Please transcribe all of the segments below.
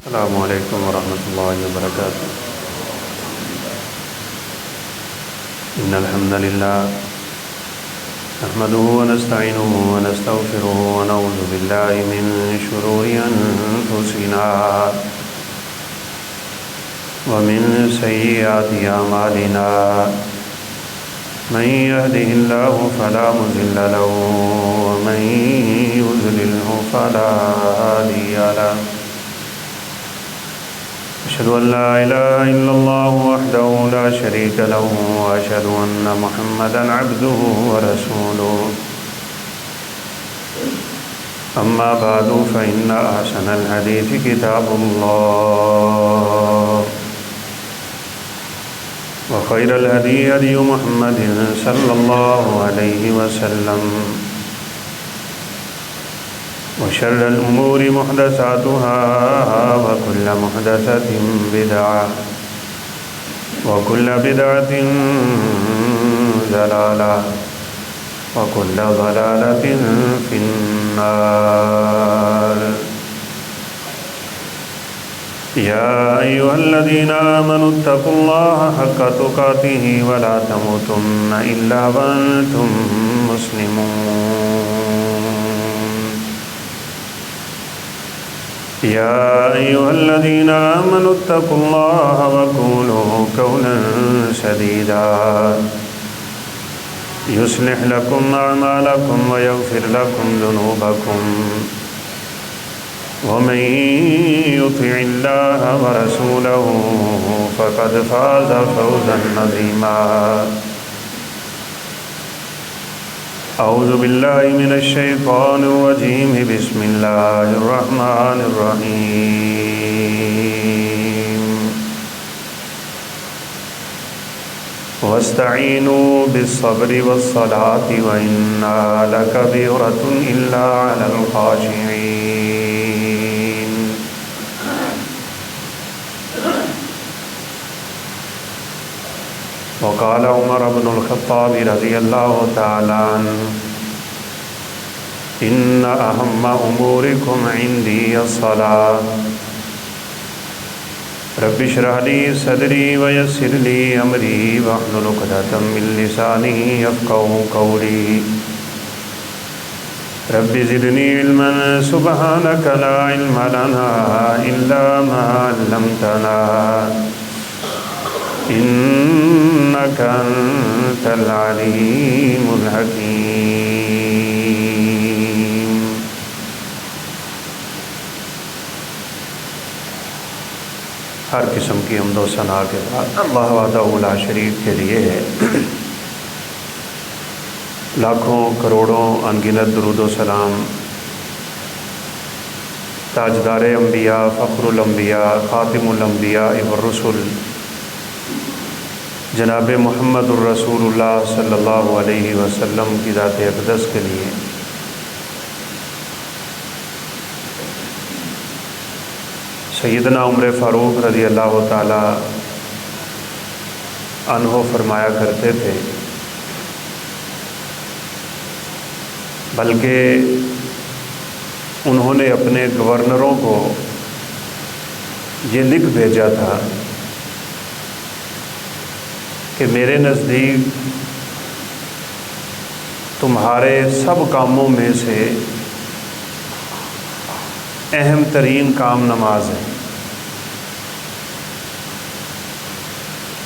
السلام علیکم ورحمۃ اللہ وبرکاتہ۔ ان الحمد للہ نحمده ونستعینه ونستغفره ونعوذ باللہ من شرور انفسنا ومن سیئات اعمالنا من يهده الله فلا مضل له ومن يضلل فلا هادي له، أشهد أن لا إله إلا الله وحده لا شريك له وأشهد أن محمدا عبده ورسوله، أما بعد فإن أحسن الحديث كتاب الله وخير الهدي هدي محمد صلى الله عليه وسلم وشر الأمور محدثاتها وكل محدثة بدعة وكل بدعة ضلالة وكل ضلالة في النار۔ يا أيها الذين آمنوا اتقوا الله حق تقاته ولا تموتن إلا وأنتم مسلمون۔ يا أيها الذين آمنوا اتقوا الله وقولوا قولا سديدا يصلح لكم أعمالكم ويغفر لكم ذنوبكم، ومن يطع الله ورسوله فقد فاز فوزا عظيما۔ اعوذ باللہ من الشیطان الرجیم، بسم اللہ الرحمن الرحیم۔ واستعینوا بالصبر والصلاة وإنها لكبیرۃ إلا علی الخاشعین۔ وقال عمر بن الخطاب رضی اللہ تعالی عنہ: ان اہم امورکم عندی الصلاۃ، رب اشرح لی صدری ویسر لی امری واحلل عقدۃ من لسانی یفقہوا قولی، رب زدنی علما سبحانک لا علم لنا الا ما علمتنا انک انت العلیم الحکیم۔ ہر قسم کی حمد و ثنا کے بعد اللہ وحدہ لا شریک کے لیے لاکھوں کروڑوں انگنت درود و سلام تاجدار انبیاء، فخر الانبیاء، خاتم الانبیاء والرسل جناب محمد الرسول اللہ صلی اللہ علیہ وسلم کی ذات اقدس کے لیے۔ سیدنا عمر فاروق رضی اللہ تعالی عنہ فرمایا کرتے تھے، بلکہ انہوں نے اپنے گورنروں کو یہ لکھ بھیجا تھا کہ میرے نزدیک تمہارے سب کاموں میں سے اہم ترین کام نماز ہے،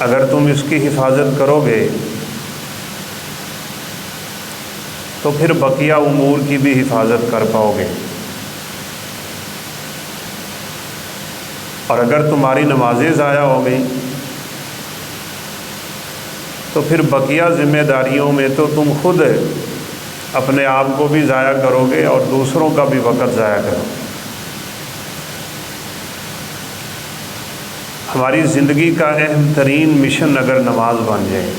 اگر تم اس کی حفاظت کرو گے تو پھر بقیہ امور کی بھی حفاظت کر پاؤ گے، اور اگر تمہاری نمازیں ضائع ہو گئیں تو پھر بقیہ ذمہ داریوں میں تو تم خود اپنے آپ کو بھی ضائع کرو گے اور دوسروں کا بھی وقت ضائع کرو گے۔ ہماری زندگی کا اہم ترین مشن اگر نماز بن جائے،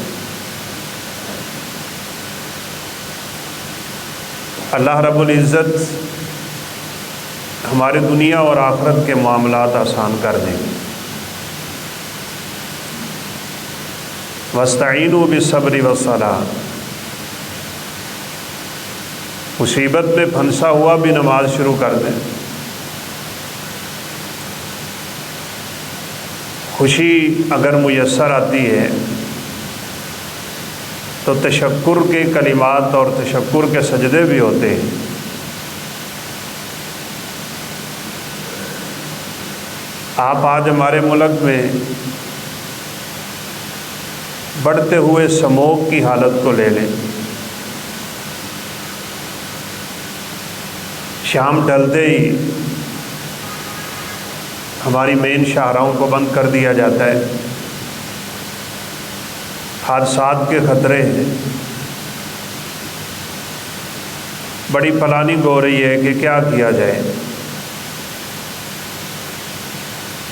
اللہ رب العزت ہمارے دنیا اور آخرت کے معاملات آسان کر دیں گے۔ واستعینوا بالصبر والصلاۃ، مصیبت میں پھنسا ہوا بھی نماز شروع کر دیں، خوشی اگر میسر آتی ہے تو تشکر کے کلمات اور تشکر کے سجدے بھی ہوتے ہیں۔ آپ آج ہمارے ملک میں بڑھتے ہوئے سموگ کی حالت کو لے لیں۔ شام ڈھلتے ہی ہماری مین شاہراہوں کو بند کر دیا جاتا ہے، حادثات کے خطرے ہیں، بڑی پلاننگ ہو رہی ہے کہ کیا کیا جائے،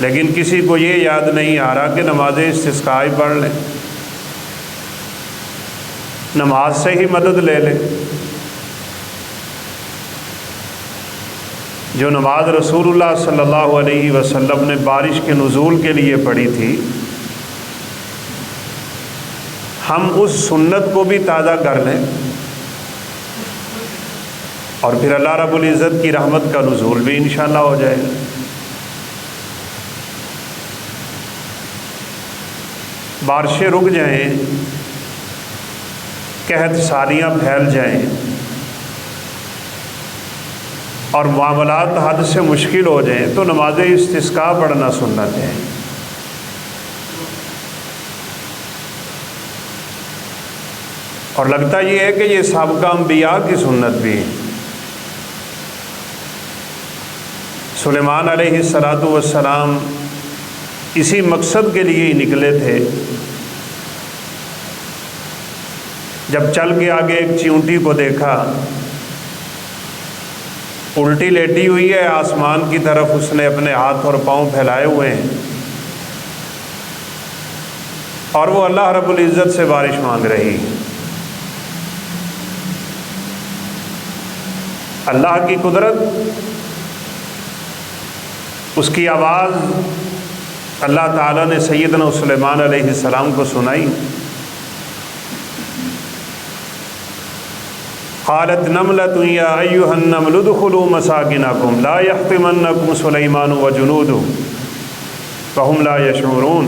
لیکن کسی کو یہ یاد نہیں آ رہا کہ نماز استسقاء پڑھ لیں، نماز سے ہی مدد لے لیں۔ جو نماز رسول اللہ صلی اللہ علیہ وسلم نے بارش کے نزول کے لیے پڑھی تھی، ہم اس سنت کو بھی تازہ کر لیں اور پھر اللہ رب العزت کی رحمت کا نزول بھی انشاءاللہ ہو جائے گا۔ بارشیں رک جائیں، قحط سالیاں پھیل جائیں اور معاملات حد سے مشکل ہو جائیں تو نماز استسقاء پڑھنا سنت ہے۔ اور لگتا یہ ہے کہ یہ سابقہ انبیاء کی سنت بھی ہے۔ سلیمان علیہ السلام اسی مقصد کے لیے ہی نکلے تھے۔ جب چل کے آگے ایک چیونٹی کو دیکھا، الٹی لیٹی ہوئی ہے آسمان کی طرف، اس نے اپنے ہاتھ اور پاؤں پھیلائے ہوئے ہیں اور وہ اللہ رب العزت سے بارش مانگ رہی۔ اللہ کی قدرت، اس کی آواز اللہ تعالیٰ نے سیدنا سلیمان علیہ السلام کو سنائی۔ قالت نملۃ یا ایھا النمل ادخلوا مساکنکم لا یحطمنکم سلیمان وجنودہ وہم لا یشعرون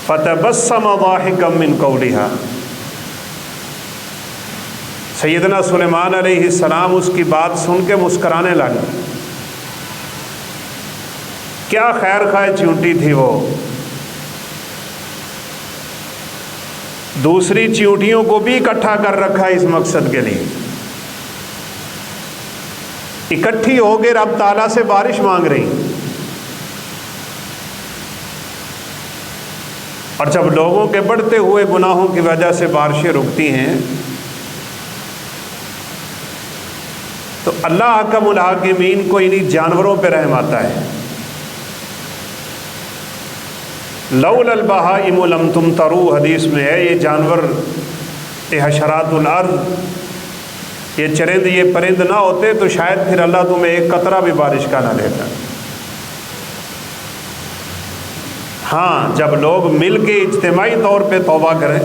فتبسم ضاحکا من قولہا۔ سیدنا سلیمان علیہ السلام اس کی بات سن کے مسکرانے لگے۔ کیا خیر خواہ چیونٹی تھی وہ، دوسری چیونٹیوں کو بھی اکٹھا کر رکھا اس مقصد کے لیے، اکٹھی ہو کے رب تعالیٰ سے بارش مانگ رہی۔ اور جب لوگوں کے بڑھتے ہوئے گناہوں کی وجہ سے بارشیں رکتی ہیں تو اللہ حکم الحاکمین کو انہی جانوروں پہ رحم آتا ہے۔ لولا البہائم لم تمطروا، حدیث میں ہے یہ جانور، یہ حشرات الارض، یہ چرند، یہ پرند نہ ہوتے تو شاید پھر اللہ تمہیں ایک قطرہ بھی بارش کا نہ دیتا۔ ہاں، جب لوگ مل کے اجتماعی طور پہ توبہ کریں،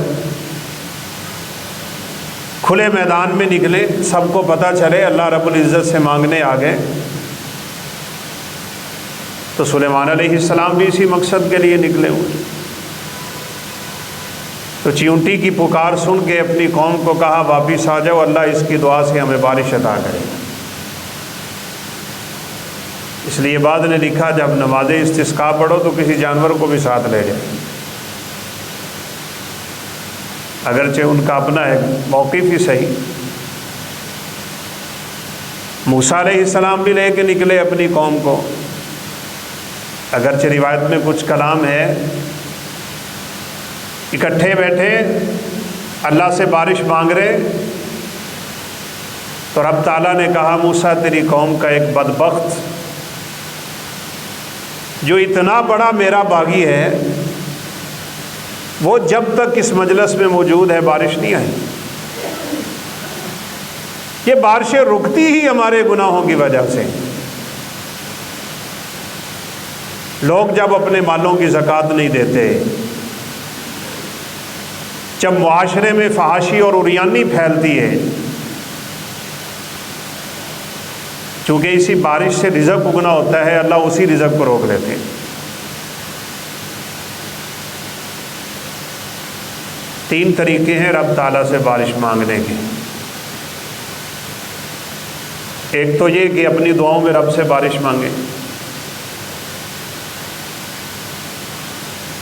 کھلے میدان میں نکلیں، سب کو پتہ چلے اللہ رب العزت سے مانگنے آ گئے، تو سلیمان علیہ السلام بھی اسی مقصد کے لیے نکلے ہوئے۔ تو چیونٹی کی پکار سن کے اپنی قوم کو کہا واپس آ جاؤ، اللہ اس کی دعا سے ہمیں بارش عطا کرے گا۔ اس لیے بعد نے لکھا جب نماز استسقاء پڑھو تو کسی جانور کو بھی ساتھ لے جائے، اگرچہ ان کا اپنا ایک موقف ہی صحیح۔ موسیٰ علیہ السلام بھی لے کے نکلے اپنی قوم کو، اگرچہ روایت میں کچھ کلام ہے، اکٹھے بیٹھے اللہ سے بارش مانگ رہے تو رب تعالیٰ نے کہا موسیٰ تیری قوم کا ایک بدبخت جو اتنا بڑا میرا باغی ہے، وہ جب تک اس مجلس میں موجود ہے بارش نہیں آئی۔ یہ بارشیں رکتی ہی ہمارے گناہوں کی وجہ سے۔ لوگ جب اپنے مالوں کی زکوٰۃ نہیں دیتے، جب معاشرے میں فحاشی اور عریانی پھیلتی ہے، چونکہ اسی بارش سے رزق اگنا ہوتا ہے، اللہ اسی رزق کو روک لیتے ہیں۔ 3 طریقے ہیں رب تعالیٰ سے بارش مانگنے کے۔ ایک تو یہ کہ اپنی دعاؤں میں رب سے بارش مانگیں،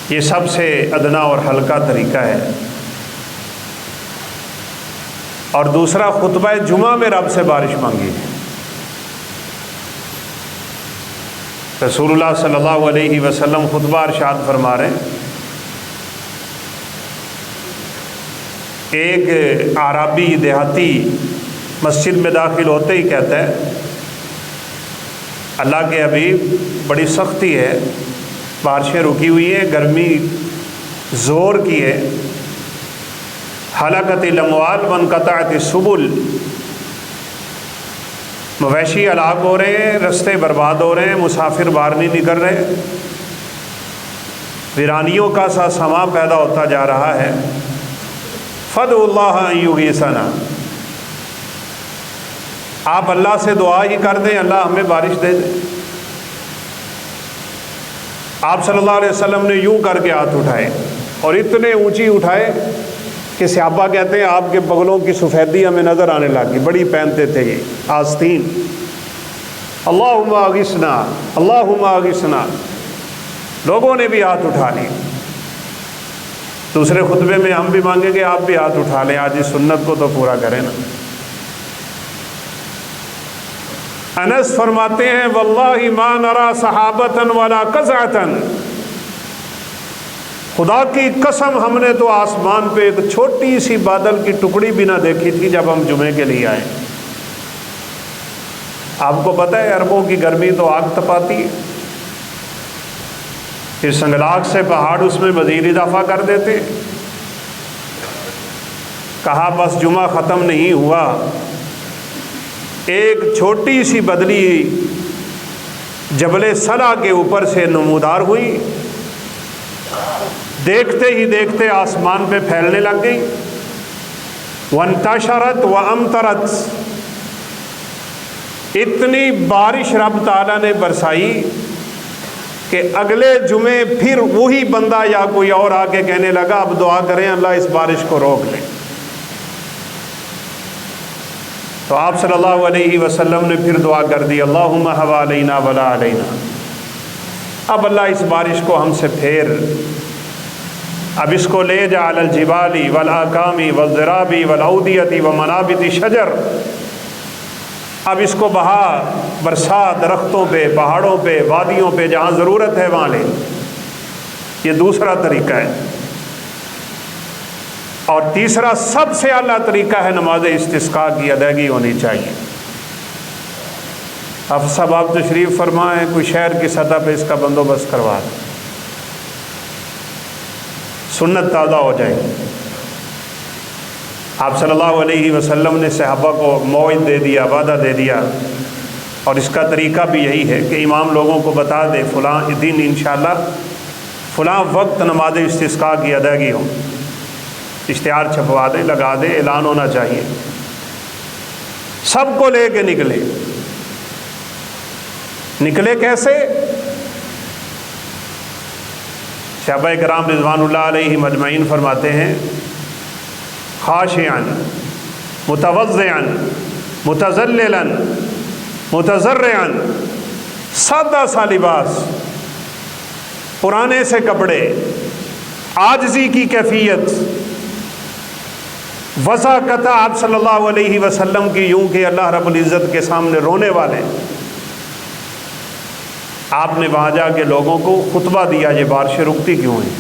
یہ سب سے ادنا اور ہلکا طریقہ ہے۔ اور دوسرا خطبہ جمعہ میں رب سے بارش مانگی ہے۔ رسول اللہ صلی اللہ علیہ وسلم خطبہ ارشاد فرما رہے ہیں، ایک اعرابی دیہاتی مسجد میں داخل ہوتے ہی کہتا ہے، اللہ کے حبیب بڑی سختی ہے، بارشیں رکی ہوئی ہیں، گرمی زور کی ہے، ہلاکت الاموال وانقطعت السبل، مویشی ہلاک ہو رہے ہیں، رستے برباد ہو رہے ہیں، مسافر باہر نہیں نکل رہے، ویرانیوں کا سا سما پیدا ہوتا جا رہا ہے، فادعوا اللہ ان یغیثنا، آپ اللہ سے دعا ہی کر دیں، اللہ ہمیں بارش دے دے۔ آپ صلی اللہ علیہ وسلم نے یوں کر کے ہاتھ اٹھائے اور اتنے اونچی اٹھائے کہ صحابہ کہتے ہیں آپ کے بغلوں کی سفیدی ہمیں نظر آنے لگی، بڑی پہنتے تھے یہ آستین، اللہم اغثنا اللہم اغثنا، لوگوں نے بھی ہاتھ اٹھا لی۔ دوسرے خطبے میں ہم بھی مانگیں گے، آپ بھی ہاتھ اٹھا لیں، آج اس سنت کو تو پورا کریں نا۔ انس فرماتے ہیں واللہ ما نرا صحابۃ ولا قزعۃ، خدا کی قسم ہم نے تو آسمان پہ ایک چھوٹی سی بادل کی ٹکڑی بھی نہ دیکھی تھی جب ہم جمعے کے لیے آئے۔ آپ کو پتہ ہے عربوں کی گرمی تو آگ تپاتی ہے، پھر سنگلاخ سے پہاڑ اس میں مزید اضافہ کر دیتے۔ کہا بس جمعہ ختم نہیں ہوا، ایک چھوٹی سی بدلی جبل صلا کے اوپر سے نمودار ہوئی، دیکھتے ہی دیکھتے آسمان پہ پھیلنے لگ گئی، وانتشرت وامطرت، اتنی بارش رب تعالیٰ نے برسائی کہ اگلے جمعے پھر وہی بندہ یا کوئی اور آ کے کہنے لگا اب دعا کریں اللہ اس بارش کو روک لے۔ تو آپ صلی اللہ علیہ وسلم نے پھر دعا کر دی، اللہم حوالینا ولا علینا، اب اللہ اس بارش کو ہم سے پھیر، اب اس کو لے جا علی الجبال والاکام والضراب والاودیۃ ومنابت شجر، اب اس کو بہا برسا درختوں پہ، پہاڑوں پہ، وادیوں پہ، جہاں ضرورت ہے وہاں لے۔ یہ دوسرا طریقہ ہے۔ اور تیسرا سب سے اعلیٰ طریقہ ہے نماز استسقاء کی ادائیگی ہونی چاہیے۔ اب سب آپ تشریف فرمائیں، کوئی شہر کی سطح پہ اس کا بندوبست کروا دیں، سنت تازہ ہو جائے گی۔ آپ صلی اللہ علیہ وسلم نے صحابہ کو موعد دے دیا، وعدہ دے دیا، اور اس کا طریقہ بھی یہی ہے کہ امام لوگوں کو بتا دے فلاں دن انشاءاللہ فلاں وقت نماز استسقاء کی ادائیگی ہو، اشتہار چھپوا دے، لگا دے، اعلان ہونا چاہیے، سب کو لے کے نکلے کیسے؟ صحابہ کرام رضوان اللہ علیہ مجمعین فرماتے ہیں خاشعا متوضعا متذللا متضرعا، سادہ سا لباس، پرانے سے کپڑے، عاجزی کی کیفیت، وضاحت آپ صلی اللہ علیہ وسلم کی یوں کہ اللہ رب العزت کے سامنے رونے والے۔ آپ نے وہاں جا کے لوگوں کو خطبہ دیا یہ بارشیں رکتی کیوں ہیں،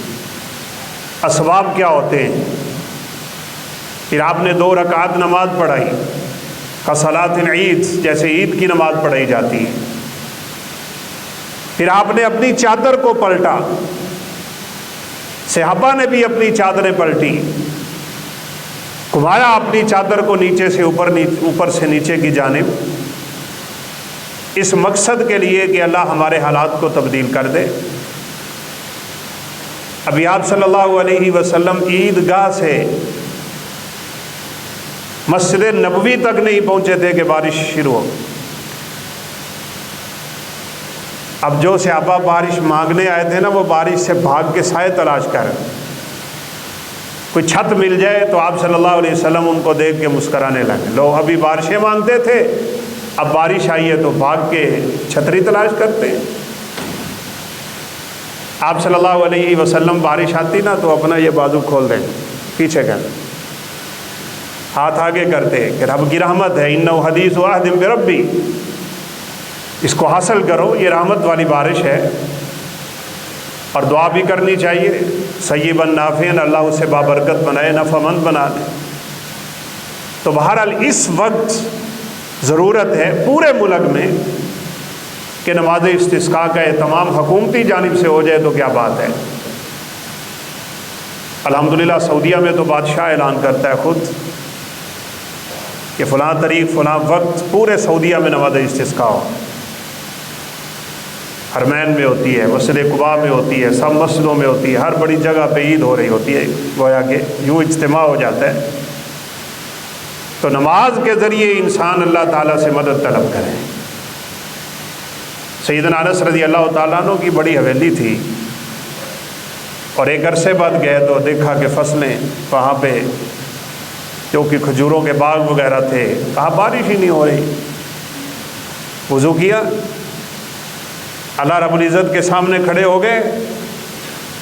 اسباب کیا ہوتے ہیں۔ پھر آپ نے 2 رکعت نماز پڑھائی، کصلاۃ العید، جیسے عید کی نماز پڑھائی جاتی ہے۔ پھر آپ نے اپنی چادر کو پلٹا، صحابہ نے بھی اپنی چادریں پلٹی، گھمایا اپنی چادر کو نیچے سے اوپر سے نیچے کی جانب، اس مقصد کے لیے کہ اللہ ہمارے حالات کو تبدیل کر دے۔ ابھی آپ صلی اللہ علیہ وسلم عیدگاہ سے مسجد نبوی تک نہیں پہنچے تھے کہ بارش شروع ہو۔ اب جو صحابہ بارش مانگنے آئے تھے نا، وہ بارش سے بھاگ کے سائے تلاش کر، کوئی چھت مل جائے تو آپ صلی اللہ علیہ وسلم ان کو دیکھ کے مسکرانے لگے. لوگ ابھی بارشیں مانگتے تھے، اب بارش آئی ہے تو بھاگ کے چھتری تلاش کرتے ہیں. آپ صلی اللہ علیہ وسلم بارش آتی نا تو اپنا یہ بازو کھول دیں، پیچھے کر ہاتھ آگے کرتے کہ رب کی رحمت ہے، انہ حدیث عہد بربی، اس کو حاصل کرو، یہ رحمت والی بارش ہے. اور دعا بھی کرنی چاہیے، صیبا نافعا، اللہ اسے بابرکت بنائے، نفع مند بنا دے. تو بہرحال اس وقت ضرورت ہے پورے ملک میں کہ نماز استسقاء کا اہتمام حکومتی جانب سے ہو جائے تو کیا بات ہے. الحمدللہ سعودیہ میں تو بادشاہ اعلان کرتا ہے خود کہ فلاں تاریخ فلاں وقت پورے سعودیہ میں نماز استسقاء ہو. حرمین میں ہوتی ہے، مسجد قباء میں ہوتی ہے، سب مسجدوں میں ہوتی ہے، ہر بڑی جگہ پہ عید ہو رہی ہوتی ہے، گویا کہ یوں اجتماع ہو جاتا ہے. تو نماز کے ذریعے انسان اللہ تعالیٰ سے مدد طلب کرے. سیدنا انس رضی اللہ تعالیٰ عنہ کی بڑی حویلی تھی، اور ایک عرصے بعد گئے تو دیکھا کہ فصلیں وہاں پہ جو کہ کھجوروں کے باغ وغیرہ تھے، کہا بارش ہی نہیں ہو رہی. وضو کیا، اللہ رب العزت کے سامنے کھڑے ہو گئے،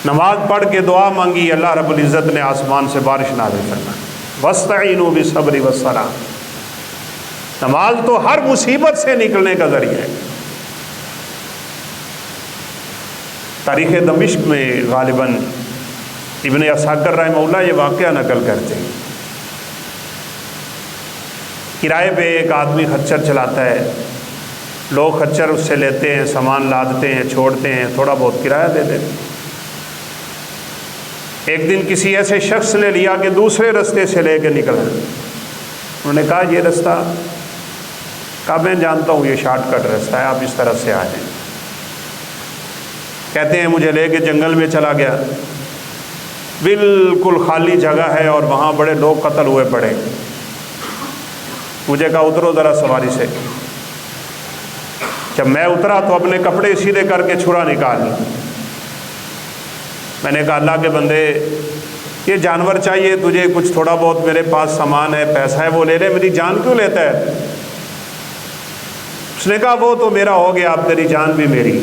نماز پڑھ کے دعا مانگی، اللہ رب العزت نے آسمان سے بارش نازل فرمائی. وَاسْتَعِينُوا بِالصَّبْرِ وَالصَّلَاةِ. نماز تو ہر مصیبت سے نکلنے کا ذریعہ ہے. تاریخ دمشق میں غالباً ابن عساکر رحمہ اللہ یہ واقعہ نقل کرتے ہیں. کرائے پہ ایک آدمی خچر چلاتا ہے، لوگ خچر اس سے لیتے ہیں، سامان لادتے ہیں، چھوڑتے ہیں، تھوڑا بہت کرایہ دے دیتے ہیں. ایک دن کسی ایسے شخص نے لیا کہ دوسرے رستے سے لے کے نکلا. انہوں نے کہا یہ رستہ، کہا میں جانتا ہوں یہ شارٹ کٹ رستہ ہے، آپ اس طرف سے آ جائیں. کہتے ہیں مجھے لے کے جنگل میں چلا گیا، بالکل خالی جگہ ہے اور وہاں بڑے لوگ قتل ہوئے پڑے. مجھے کہا اترو ذرا سواری سے. جب میں اترا تو اپنے کپڑے سیدھے کر کے چھرا نکال لی. میں نے کہا اللہ کے بندے، یہ جانور چاہیے تجھے، کچھ تھوڑا بہت میرے پاس سامان ہے، پیسہ ہے، وہ لے لے، میری جان کیوں لیتا ہے؟ اس نے کہا وہ تو میرا ہو گیا، اب تیری جان بھی میری.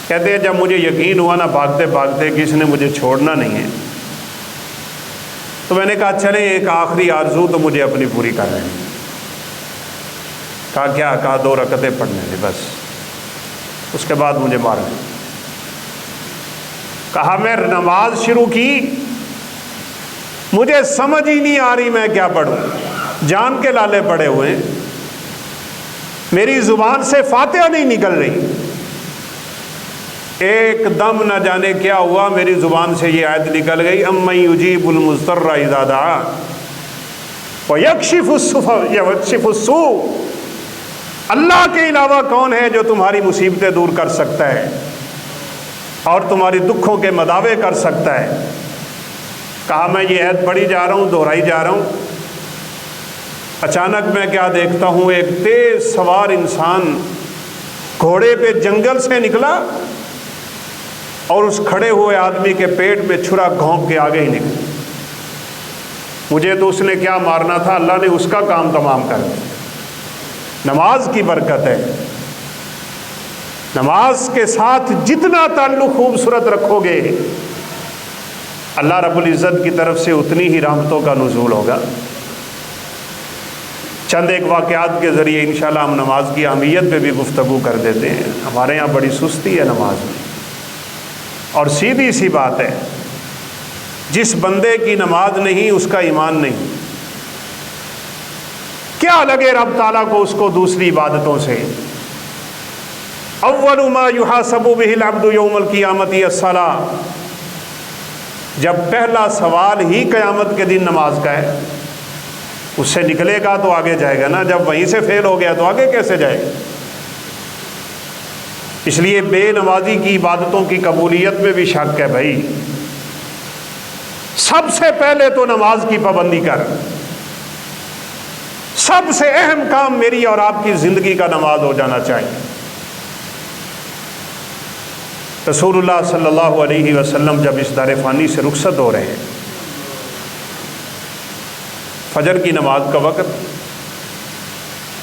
کہتے ہیں جب مجھے یقین ہوا نا بھاگتے بھاگتے کہ اس نے مجھے چھوڑنا نہیں ہے، تو میں نے کہا چلیں ایک آخری آرزو تو مجھے اپنی پوری کر لیں. کہا کیا؟ کہا 2 رکعتیں پڑھنے دے بس، اس کے بعد مجھے مار لیں. کہا میں نماز شروع کی، مجھے سمجھ ہی نہیں آ رہی میں کیا پڑھوں، جان کے لالے پڑے ہوئے، میری زبان سے فاتحہ نہیں نکل رہی. ایک دم نہ جانے کیا ہوا، میری زبان سے یہ آیت نکل گئی، اَمَّن يُجِيبُ الْمُضْطَرَّ إِذَا دَعَاهُ وَيَكْشِفُ السُّوءَ. اللہ کے علاوہ کون ہے جو تمہاری مصیبتیں دور کر سکتا ہے اور تمہاری دکھوں کے مداوع کر سکتا ہے. کہا میں یہ عہد پڑھی جا رہا ہوں، دہرائی جا رہا ہوں، اچانک میں کیا دیکھتا ہوں، ایک تیز سوار انسان گھوڑے پہ جنگل سے نکلا اور اس کھڑے ہوئے آدمی کے پیٹ میں چھرا گھونپ کے آگے ہی نکلا. مجھے تو اس نے کیا مارنا تھا، اللہ نے اس کا کام تمام کر دیا. نماز کی برکت ہے. نماز کے ساتھ جتنا تعلق خوبصورت رکھو گے، اللہ رب العزت کی طرف سے اتنی ہی رحمتوں کا نزول ہوگا. چند ایک واقعات کے ذریعے انشاءاللہ ہم نماز کی اہمیت پہ بھی گفتگو کر دیتے ہیں. ہمارے یہاں بڑی سستی ہے نماز میں، اور سیدھی سی بات ہے، جس بندے کی نماز نہیں اس کا ایمان نہیں. کیا لگے رب تعالیٰ کو اس کو دوسری عبادتوں سے. اول ما یحاسب بہ العبد یوم القیامت الصلاۃ. جب پہلا سوال ہی قیامت کے دن نماز کا ہے، اس سے نکلے گا تو آگے جائے گا نا، جب وہیں سے فیل ہو گیا تو آگے کیسے جائے گا. اس لیے بے نمازی کی عبادتوں کی قبولیت میں بھی شک ہے. بھائی سب سے پہلے تو نماز کی پابندی کر، سب سے اہم کام میری اور آپ کی زندگی کا نماز ہو جانا چاہیے۔ رسول اللہ صلی اللہ علیہ وسلم جب اس دار فانی سے رخصت ہو رہے ہیں، فجر کی نماز کا وقت،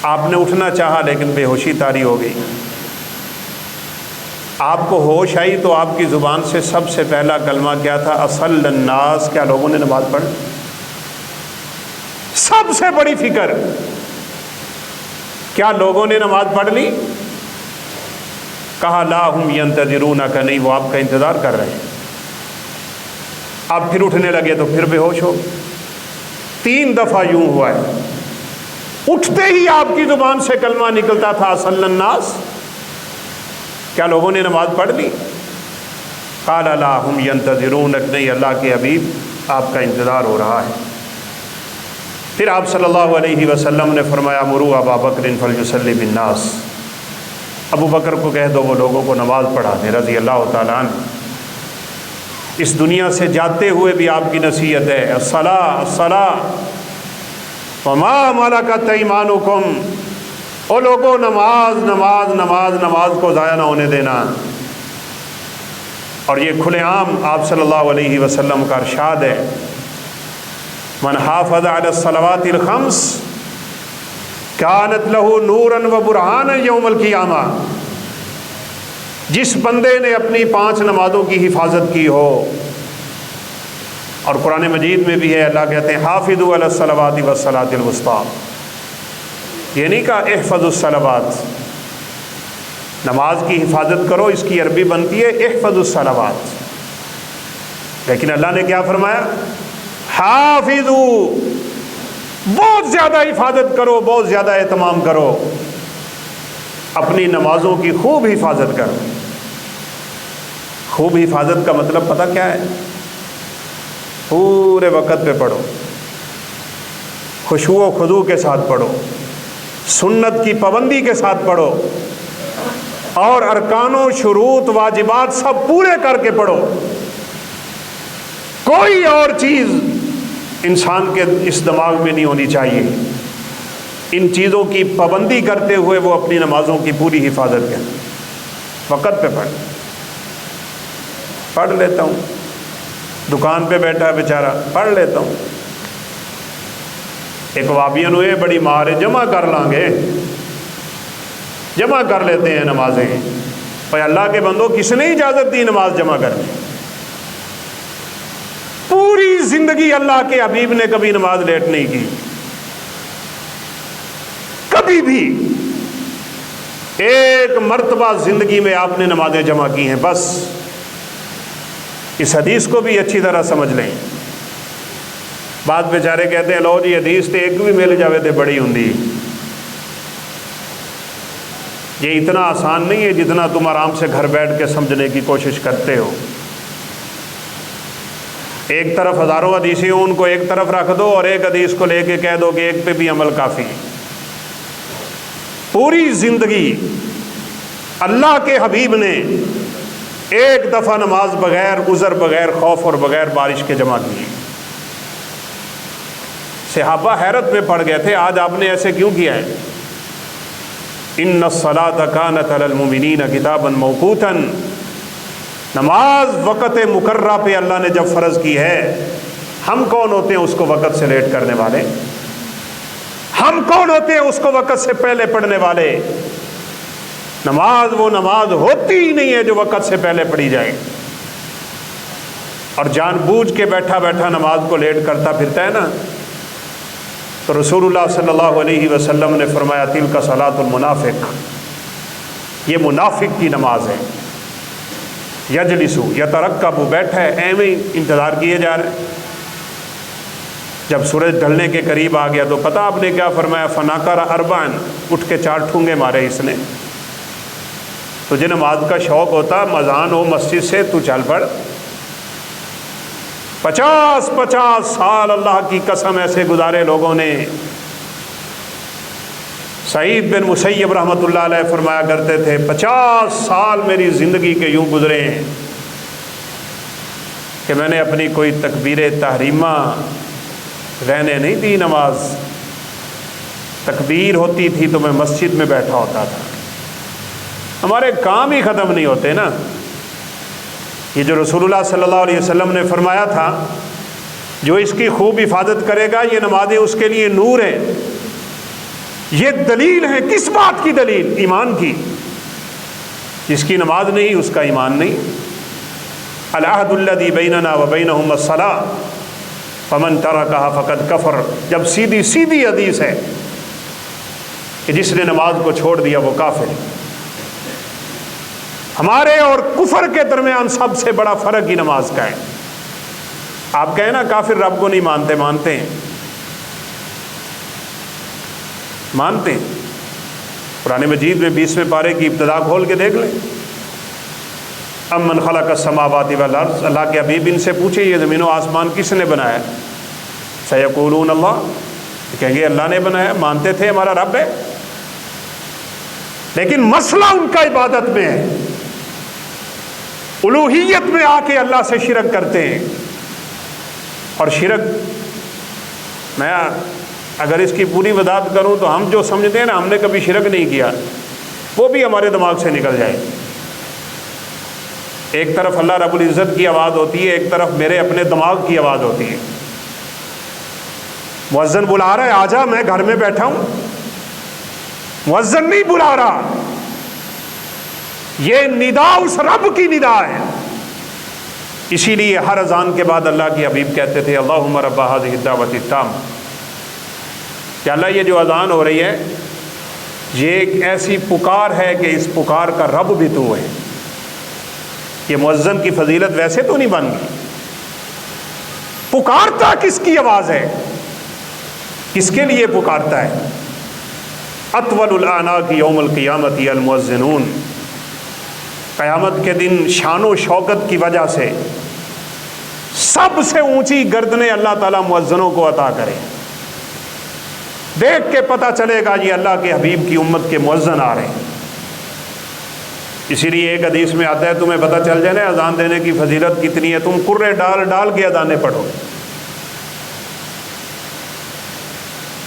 آپ نے اٹھنا چاہا لیکن بے ہوشی طاری ہو گئی۔ آپ کو ہوش آئی تو آپ کی زبان سے سب سے پہلا کلمہ کیا تھا؟ اصل الناس، کیا لوگوں نے نماز پڑھ؟ سب سے بڑی فکر، کیا لوگوں نے نماز پڑھ لی؟ کہا لا ہم ینتظرونک، نہیں، وہ آپ کا انتظار کر رہے ہیں۔ آپ پھر اٹھنے لگے تو پھر بے ہوش ہو۔ 3 دفعہ یوں ہوا ہے، اٹھتے ہی آپ کی زبان سے کلمہ نکلتا تھا اصل الناس، کیا لوگوں نے نماز پڑھ لی؟ قال لا ہم ینتظرونک، نہیں، اللہ کے حبیب آپ کا انتظار ہو رہا ہے۔ پھر آپ صلی اللہ علیہ وسلم نے فرمایا مروا ابا بکر فلیصلی بالناس، ابو بکر کو کہہ دو وہ لوگوں کو نماز پڑھا دے، رضی اللہ تعالیٰ عنہ۔ اس دنیا سے جاتے ہوئے بھی آپ کی نصیحت ہے، الصلاۃ الصلاۃ وما ملکت ایمانکم، او لوگوں نماز نماز نماز نماز کو ضائع نہ ہونے دینا۔ اور یہ کھلے عام آپ صلی اللہ علیہ وسلم کا ارشاد ہے، من حافظ علی الصلوات الخمس کانت لہ نورا و برہانا یوم القیامہ، جس بندے نے اپنی 5 نمازوں کی حفاظت کی ہو، اور قرآن مجید میں بھی ہے، اللہ کہتے ہیں حافظوا علی الصلوات والصلاۃ الوسطیٰ، یہ نہیں کہا احفظوا الصلوات، نماز کی حفاظت کرو، اس کی عربی بنتی ہے احفظوا الصلوات، لیکن اللہ نے کیا فرمایا؟ حافظوا، بہت زیادہ حفاظت کرو، بہت زیادہ اہتمام کرو، اپنی نمازوں کی خوب حفاظت کرو۔ خوب حفاظت کا مطلب پتہ کیا ہے؟ پورے وقت پہ پڑھو، خشوع و خضوع کے ساتھ پڑھو، سنت کی پابندی کے ساتھ پڑھو، اور ارکان و شروط واجبات سب پورے کر کے پڑھو۔ کوئی اور چیز انسان کے اس دماغ میں نہیں ہونی چاہیے۔ ان چیزوں کی پابندی کرتے ہوئے وہ اپنی نمازوں کی پوری حفاظت کرے، وقت پہ پڑھ لیتا ہوں، دکان پہ بیٹھا بیچارہ پڑھ لیتا ہوں، ایک وابین ہوئے بڑی مار جمع کر لیں گے، جمع کر لیتے ہیں نمازیں۔ بھائی اللہ کے بندوں، کس نے اجازت دی نماز جمع کرنے؟ پوری زندگی اللہ کے حبیب نے کبھی نماز لیٹ نہیں کی، کبھی بھی۔ ایک مرتبہ زندگی میں آپ نے نمازیں جمع کی ہیں، بس۔ اس حدیث کو بھی اچھی طرح سمجھ لیں۔ بعد بیچارے کہتے ہیں لو جی حدیث تے ایک بھی مل جاوے تے بڑی ہوندی۔ یہ اتنا آسان نہیں ہے جتنا تم آرام سے گھر بیٹھ کے سمجھنے کی کوشش کرتے ہو۔ ایک طرف ہزاروں حدیثیں ہوں، ان کو ایک طرف رکھ دو اور ایک حدیث کو لے کے کہہ دو کہ ایک پہ بھی عمل کافی۔ پوری زندگی اللہ کے حبیب نے ایک دفعہ نماز بغیر عذر، بغیر خوف اور بغیر بارش کے جمع کی۔ صحابہ حیرت میں پڑ گئے تھے، آج آپ نے ایسے کیوں کیا ہے؟ ان الصلاۃ کانت علی المؤمنین کتابا موقوتا، نماز وقت مقررہ پہ اللہ نے جب فرض کی ہے، ہم کون ہوتے ہیں اس کو وقت سے لیٹ کرنے والے؟ ہم کون ہوتے ہیں اس کو وقت سے پہلے پڑھنے والے؟ نماز وہ نماز ہوتی ہی نہیں ہے جو وقت سے پہلے پڑھی جائے، اور جان بوجھ کے بیٹھا بیٹھا نماز کو لیٹ کرتا پھرتا ہے نا۔ تو رسول اللہ صلی اللہ علیہ وسلم نے فرمایا تلک صلاۃ المنافق، یہ منافق کی نماز ہے۔ یجلسو یترقب، بیٹھا ہے ایویں انتظار کیے جا رہے ہیں۔ جب سورج ڈھلنے کے قریب آ گیا تو پتہ آپ نے کیا فرمایا؟ فناکر اربعن، اٹھ کے 4 ٹھونگے مارے اس نے۔ تجھے نماز کا شوق ہوتا، مذان ہو مسجد سے، تو چل پڑ۔ 50 سال اللہ کی قسم ایسے گزارے لوگوں نے۔ سعید بن مسیب رحمۃ اللہ علیہ فرمایا کرتے تھے 50 سال میری زندگی کے یوں گزرے ہیں کہ میں نے اپنی کوئی تکبیر تحریمہ رہنے نہیں دی نماز۔ تکبیر ہوتی تھی تو میں مسجد میں بیٹھا ہوتا تھا۔ ہمارے کام ہی ختم نہیں ہوتے نا۔ یہ جو رسول اللہ صلی اللہ علیہ وسلم نے فرمایا تھا جو اس کی خوب حفاظت کرے گا یہ نمازیں اس کے لیے نور ہیں، یہ دلیل ہے۔ کس بات کی دلیل؟ ایمان کی۔ جس کی نماز نہیں اس کا ایمان نہیں۔ العہد الذی بیننا وبینہم الصلاۃ فمن ترکھا فقد کفر، جب سیدھی سیدھی حدیث ہے کہ جس نے نماز کو چھوڑ دیا وہ کافر ہے۔ ہمارے اور کفر کے درمیان سب سے بڑا فرق ہی نماز کا ہے۔ آپ کہیں نا کافر رب کو نہیں مانتے، مانتے ہیں، مانتے ہیں۔ قرآن مجید میں 20ویں پارے کی ابتدا کھول کے دیکھ لیں۔ امن خلق السماوات والارض، اللہ کے حبیب ان سے پوچھے یہ زمین و آسمان کس نے بنایا؟ سیقولون اللہ، کہیں گے اللہ نے بنایا۔ مانتے تھے ہمارا رب ہے، لیکن مسئلہ ان کا عبادت میں ہے، الوہیت میں آ کے اللہ سے شرک کرتے ہیں۔ اور شرک میں اگر اس کی پوری وضاحت کروں تو ہم جو سمجھتے ہیں نا ہم نے کبھی شرک نہیں کیا، وہ بھی ہمارے دماغ سے نکل جائے۔ ایک طرف اللہ رب العزت کی آواز ہوتی ہے، ایک طرف میرے اپنے دماغ کی آواز ہوتی ہے۔ مؤذن بلا رہا ہے آجا، میں گھر میں بیٹھا ہوں، مؤذن نہیں بلا رہا، یہ ندا اس رب کی ندا ہے۔ اسی لیے ہر اذان کے بعد اللہ کے حبیب کہتے تھے اللہم رب ہذہ الدعوۃ التامہ، کہ اللہ یہ جو اذان ہو رہی ہے یہ ایک ایسی پکار ہے کہ اس پکار کا رب بھی تو ہے۔ یہ مؤذن کی فضیلت ویسے تو نہیں بن گئی، پکارتا کس کی آواز ہے، کس کے لیے پکارتا ہے؟ اطول الاعناق یوم القیامت المؤذنون، قیامت کے دن شان و شوکت کی وجہ سے سب سے اونچی گردنیں اللہ تعالیٰ مؤذنوں کو عطا کرے۔ دیکھ کے پتہ چلے گا یہ اللہ کے حبیب کی امت کے مؤذن آ رہے ہیں۔ اسی لیے ایک حدیث میں آتا ہے تمہیں پتہ چل جائے نا اذان دینے کی فضیلت کتنی ہے، تم کرے ڈال ڈال کے اذانیں پڑھو۔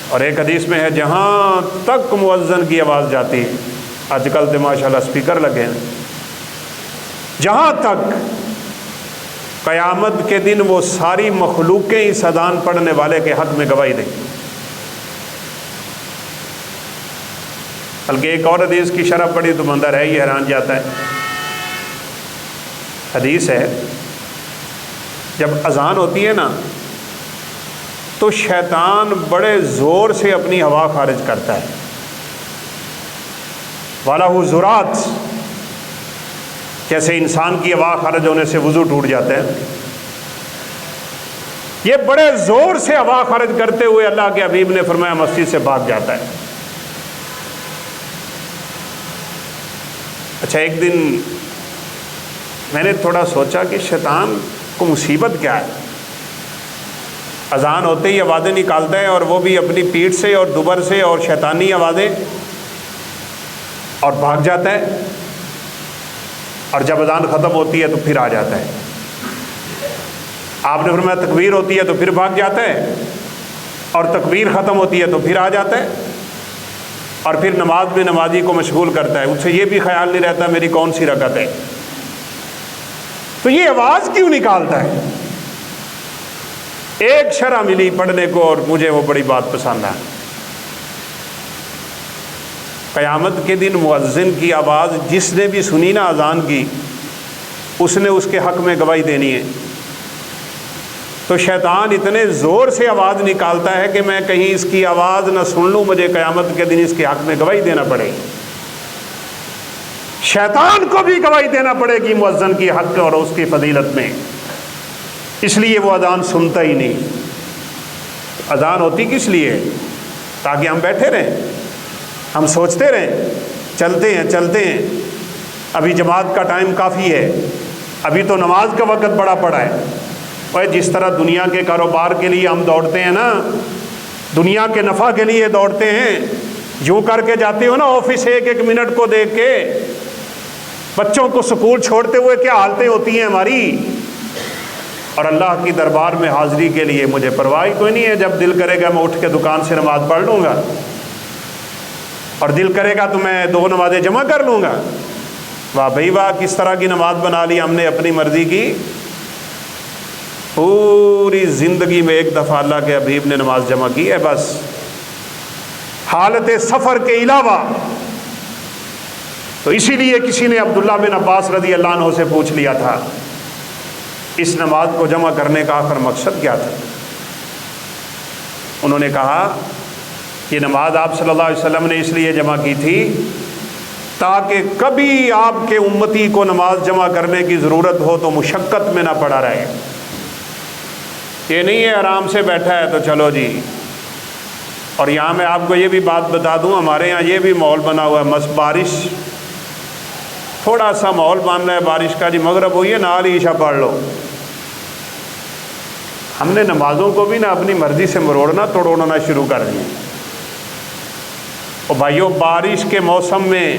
اور ایک حدیث میں ہے جہاں تک مؤذن کی آواز جاتی ہے، آج کل تو ماشاءاللہ اسپیکر لگے ہیں، جہاں تک قیامت کے دن وہ ساری مخلوقیں اس اذان پڑھنے والے کے حق میں گواہی دیں۔ بلکہ ایک اور حدیث کی شرح پڑھی تو بندہ رہ ہی حیران جاتا ہے۔ حدیث ہے جب اذان ہوتی ہے نا تو شیطان بڑے زور سے اپنی ہوا خارج کرتا ہے، وَلَهُ زُرَاتٌ، جیسے انسان کی ہوا خارج ہونے سے وضو ٹوٹ جاتا ہے، یہ بڑے زور سے ہوا خارج کرتے ہوئے اللہ کے حبیب نے فرمایا مسجد سے بھاگ جاتا ہے۔ اچھا ایک دن میں نے تھوڑا سوچا کہ شیطان کو مصیبت کیا ہے، اذان ہوتے ہی آوازیں نکالتا ہے اور وہ بھی اپنی پیٹھ سے اور دبر سے اور شیطانی آوازیں، اور بھاگ جاتا ہے، اور جب اذان ختم ہوتی ہے تو پھر آ جاتا ہے۔ آپ نے فرمایا تکبیر ہوتی ہے تو پھر بھاگ جاتا ہے، اور تکبیر ختم ہوتی ہے تو پھر آ جاتا ہے، اور پھر نماز میں نمازی کو مشغول کرتا ہے، اس سے یہ بھی خیال نہیں رہتا میری کون سی رکعت ہے۔ تو یہ آواز کیوں نکالتا ہے؟ ایک شرح ملی پڑھنے کو اور مجھے وہ بڑی بات پسند ہے۔ قیامت کے دن مؤذن کی آواز جس نے بھی سنی نا اذان کی، اس نے اس کے حق میں گواہی دینی ہے۔ تو شیطان اتنے زور سے آواز نکالتا ہے کہ میں کہیں اس کی آواز نہ سن لوں، مجھے قیامت کے دن اس کے حق میں گواہی دینا پڑے گی۔ شیطان کو بھی گواہی دینا پڑے گی مؤذن کی حق اور اس کی فضیلت میں، اس لیے وہ اذان سنتا ہی نہیں۔ اذان ہوتی کس لیے؟ تاکہ ہم بیٹھے رہیں، ہم سوچتے رہیں، چلتے ہیں، ابھی جماعت کا ٹائم کافی ہے، ابھی تو نماز کا وقت بڑا پڑا ہے۔ اور جس طرح دنیا کے کاروبار کے لیے ہم دوڑتے ہیں نا، دنیا کے نفع کے لیے دوڑتے ہیں، یوں کر کے جاتے ہو نا آفس ایک ایک منٹ کو دیکھ کے، بچوں کو سکول چھوڑتے ہوئے کیا حالتیں ہوتی ہیں ہماری، اور اللہ کی دربار میں حاضری کے لیے مجھے پرواہ کوئی نہیں ہے، جب دل کرے گا میں اٹھ کے دکان سے نماز پڑھ لوں گا۔ اور دل کرے گا تو میں 2 نمازیں جمع کر لوں گا۔ واہ بھائی واہ، کس طرح کی نماز بنا لی ہم نے اپنی مرضی کی۔ پوری زندگی میں ایک دفعہ اللہ کے حبیب نے نماز جمع کی ہے بس، حالت سفر کے علاوہ۔ تو اسی لیے کسی نے عبداللہ بن عباس رضی اللہ عنہ سے پوچھ لیا تھا اس نماز کو جمع کرنے کا آخر مقصد کیا تھا؟ انہوں نے کہا یہ نماز آپ صلی اللہ علیہ وسلم نے اس لیے جمع کی تھی تاکہ کبھی آپ کے امتی کو نماز جمع کرنے کی ضرورت ہو تو مشقت میں نہ پڑا رہے۔ یہ نہیں ہے آرام سے بیٹھا ہے تو چلو جی۔ اور یہاں میں آپ کو یہ بھی بات بتا دوں، ہمارے یہاں یہ بھی ماحول بنا ہوا ہے، بارش تھوڑا سا ماحول بن رہا ہے بارش کا، جی مغرب ہوئی ہے نال ہی عشاء پڑھ لو۔ ہم نے نمازوں کو بھی نہ اپنی مرضی سے مروڑنا توڑنا شروع کر دیا۔ اور بھائیو، بارش کے موسم میں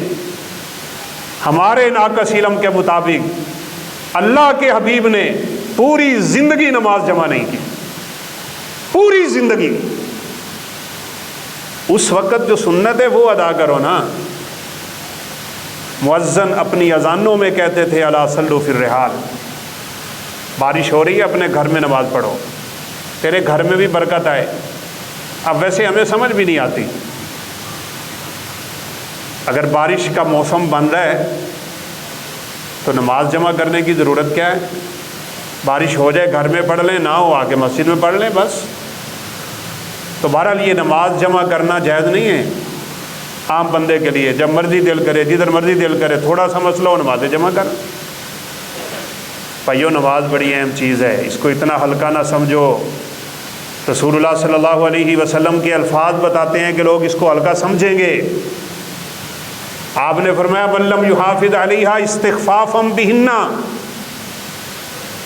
ہمارے ناقص علم کے مطابق اللہ کے حبیب نے پوری زندگی نماز جمع نہیں کی، پوری زندگی۔ اس وقت جو سنت ہے وہ ادا کرو نا۔ مؤذن اپنی اذانوں میں کہتے تھے الا صلوا فی الرحال، بارش ہو رہی ہے اپنے گھر میں نماز پڑھو، تیرے گھر میں بھی برکت آئے۔ اب ویسے ہمیں سمجھ بھی نہیں آتی، اگر بارش کا موسم بن رہا ہے تو نماز جمع کرنے کی ضرورت کیا ہے؟ بارش ہو جائے گھر میں پڑھ لیں، نہ ہو آ کے مسجد میں پڑھ لیں بس۔ تو بہرحال یہ نماز جمع کرنا جائز نہیں ہے عام بندے کے لیے، جب مرضی دل کرے جدھر مرضی دل کرے تھوڑا سا مسئلہ ہو نمازیں جمع کر۔ بھائیو، نماز بڑی اہم چیز ہے، اس کو اتنا ہلکا نہ سمجھو۔ رسول اللہ صلی اللہ علیہ وسلم کے الفاظ بتاتے ہیں کہ لوگ اس کو ہلکا سمجھیں گے۔ آپ نے فرمایا بلم یحافظ علیہا استخفافا بہن،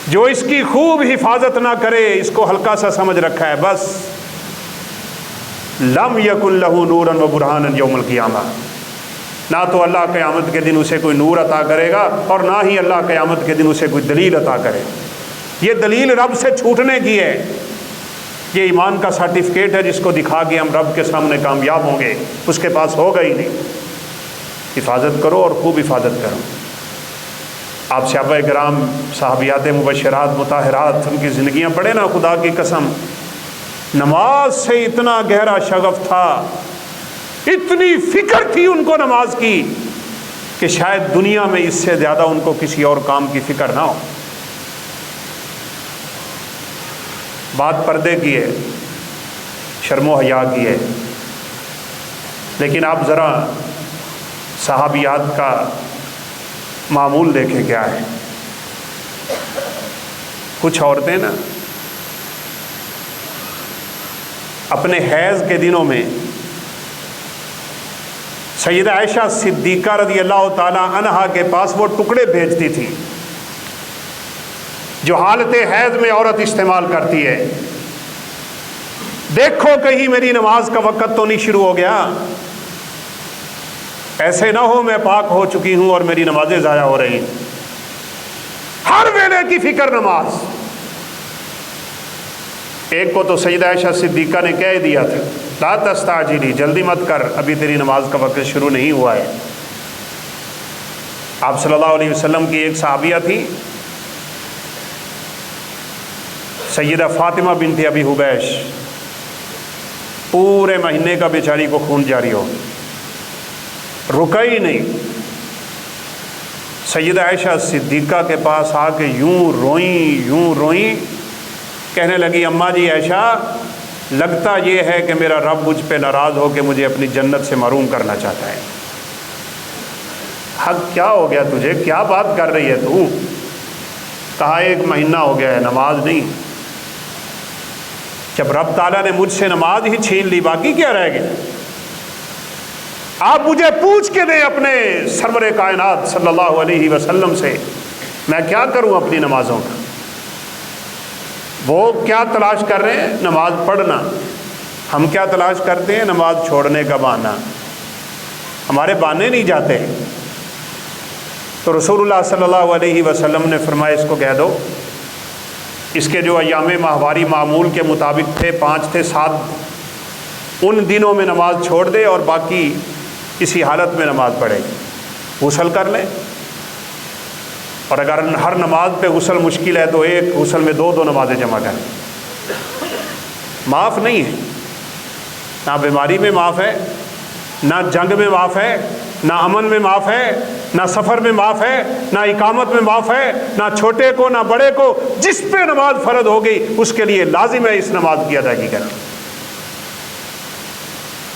جو اس کی خوب حفاظت نہ کرے، اس کو ہلکا سا سمجھ رکھا ہے بس، لم یکن لہ نورا و برہانا یوم القیامہ، نہ تو اللہ قیامت کے دن اسے کوئی نور عطا کرے گا اور نہ ہی اللہ قیامت کے دن اسے کوئی دلیل عطا کرے گا۔ یہ دلیل رب سے چھوٹنے کی ہے، یہ ایمان کا سرٹیفکیٹ ہے جس کو دکھا کے ہم رب کے سامنے کامیاب ہوں گے، اس کے پاس ہوگا ہی نہیں۔ حفاظت کرو اور خوب حفاظت کرو۔ آپ صحابہ کرام، صحابیات مبشرات مطہرات، ان کی زندگیاں پڑھے نا، خدا کی قسم نماز سے اتنا گہرا شغف تھا، اتنی فکر تھی ان کو نماز کی کہ شاید دنیا میں اس سے زیادہ ان کو کسی اور کام کی فکر نہ ہو۔ بات پردے کی ہے، شرم و حیا کی ہے، لیکن آپ ذرا صحابیات کا معمول دیکھیں کیا ہے۔ کچھ عورتیں نا اپنے حیض کے دنوں میں سیدہ عائشہ صدیقہ رضی اللہ تعالی عنہا کے پاس وہ ٹکڑے بھیجتی تھی جو حالت حیض میں عورت استعمال کرتی ہے، دیکھو کہیں میری نماز کا وقت تو نہیں شروع ہو گیا، ایسے نہ ہو میں پاک ہو چکی ہوں اور میری نمازیں ضائع ہو رہی ہیں۔ ہر ویلے کی فکر نماز۔ ایک کو تو سیدہ عائشہ صدیقہ نے کہہ دیا تھا لا تستعجلی، جلدی مت کر، ابھی تیری نماز کا وقت شروع نہیں ہوا ہے۔ آپ صلی اللہ علیہ وسلم کی ایک صحابیہ تھی سیدہ فاطمہ بنت ابی حبیش، پورے مہینے کا بیچاری کو خون جاری ہو، رکا ہی نہیں۔ سیدہ عائشہ صدیقہ کے پاس آ کے یوں روئیں، کہنے لگی اماں جی عائشہ، لگتا یہ ہے کہ میرا رب مجھ پہ ناراض ہو کے مجھے اپنی جنت سے محروم کرنا چاہتا ہے۔ حق کیا ہو گیا تجھے، کیا بات کر رہی ہے تو؟ کہا 1 مہینہ ہو گیا ہے نماز نہیں۔ جب رب تعالیٰ نے مجھ سے نماز ہی چھین لی، باقی کیا رہ گیا؟ آپ مجھے پوچھ کے دیں اپنے سرور کائنات صلی اللہ علیہ وسلم سے، میں کیا کروں اپنی نمازوں کا؟ وہ کیا تلاش کر رہے ہیں؟ نماز پڑھنا۔ ہم کیا تلاش کرتے ہیں؟ نماز چھوڑنے کا بہانہ۔ ہمارے بہانے نہیں جاتے۔ تو رسول اللہ صلی اللہ علیہ وسلم نے فرمایا اس کو کہہ دو، اس کے جو ایام ماہواری معمول کے مطابق تھے، 5 تھے 7، ان دنوں میں نماز چھوڑ دے اور باقی اسی حالت میں نماز پڑھے، غسل کر لیں، اور اگر ہر نماز پہ غسل مشکل ہے تو ایک غسل میں دو نمازیں جمع کریں۔ معاف نہیں ہے، نہ بیماری میں معاف ہے، نہ جنگ میں معاف ہے، نہ امن میں معاف ہے، نہ سفر میں معاف ہے، نہ اقامت میں معاف ہے، نہ چھوٹے کو نہ بڑے کو، جس پہ نماز فرض ہو گئی اس کے لیے لازم ہے اس نماز کی ادائیگی کرنا۔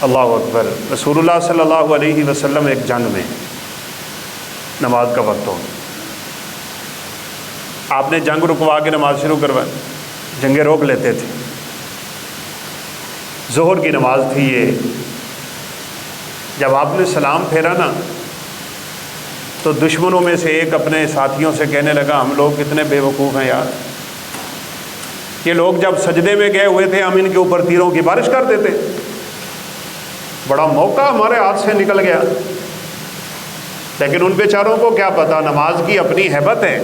اللہ اکبر۔ رسول اللہ صلی اللہ علیہ وسلم ایک جنگ میں نماز کا وقت ہو، آپ نے جنگ رکوا کے نماز شروع کروائی، جنگیں روک لیتے تھے۔ ظہر کی نماز تھی یہ، جب آپ نے سلام پھیرا نا تو دشمنوں میں سے ایک اپنے ساتھیوں سے کہنے لگا ہم لوگ کتنے بے وقوف ہیں یار، یہ لوگ جب سجدے میں گئے ہوئے تھے ہم ان کے اوپر تیروں کی بارش کر دیتے، بڑا موقع ہمارے ہاتھ سے نکل گیا۔ لیکن ان بیچاروں کو کیا پتا نماز کی اپنی ہیبت ہے،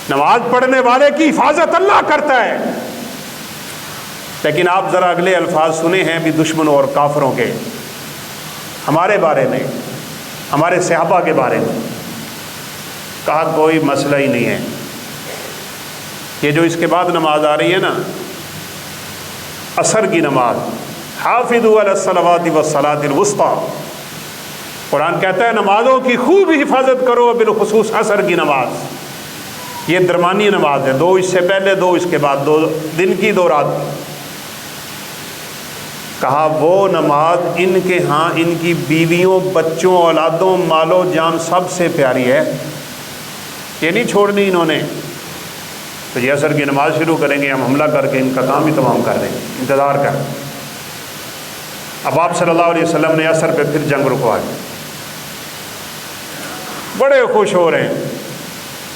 نماز پڑھنے والے کی حفاظت اللہ کرتا ہے۔ لیکن آپ ذرا اگلے الفاظ سنے ہیں بھی دشمنوں اور کافروں کے، ہمارے بارے میں، ہمارے صحابہ کے بارے میں، کہا کوئی مسئلہ ہی نہیں ہے، یہ جو اس کے بعد نماز آ رہی ہے نا عصر کی نماز، حافظوا علی الصلوات والصلاۃ الوسطیٰ، قرآن کہتا ہے نمازوں کی خوب حفاظت کرو، بالخصوص عصر کی نماز، یہ درمیانی نماز ہے، 2 اس سے پہلے 2 اس کے بعد، 2 دن کی 2 رات کی۔ کہا وہ نماز ان کے ہاں ان کی بیویوں بچوں اولادوں مال و جان سب سے پیاری ہے، یہ نہیں چھوڑنی انہوں نے۔ تو یہ عصر کی نماز شروع کریں گے، ہم حملہ کر کے ان کا کام ہی تمام کر دیں گے، انتظار کر۔ اب آپ صلی اللہ علیہ وسلم نے عصر پہ پھر جنگ رکوا دی، بڑے خوش ہو رہے ہیں،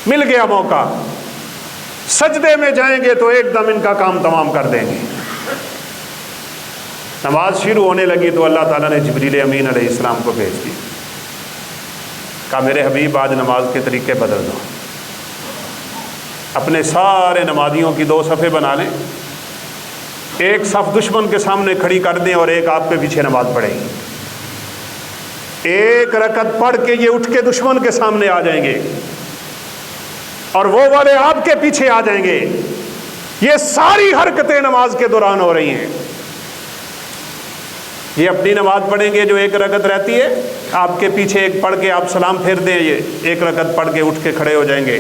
مل گیا موقع، سجدے میں جائیں گے تو ایک دم ان کا کام تمام کر دیں گے۔ نماز شروع ہونے لگی تو اللہ تعالیٰ نے جبریل امین علیہ السلام کو بھیج دی، کہا میرے حبیب آج نماز کے طریقے بدل دو، اپنے سارے نمازیوں کی 2 صفیں بنا لیں، ایک صف دشمن کے سامنے کھڑی کر دیں اور ایک آپ کے پیچھے نماز پڑھیں گی، ایک رکعت پڑھ کے یہ اٹھ کے دشمن کے سامنے آ جائیں گے اور وہ والے آپ کے پیچھے آ جائیں گے۔ یہ ساری حرکتیں نماز کے دوران ہو رہی ہیں، یہ اپنی نماز پڑھیں گے جو 1 رکعت رہتی ہے، آپ کے پیچھے ایک پڑھ کے آپ سلام پھیر دیں، یہ 1 رکعت پڑھ کے اٹھ کے کھڑے ہو جائیں گے،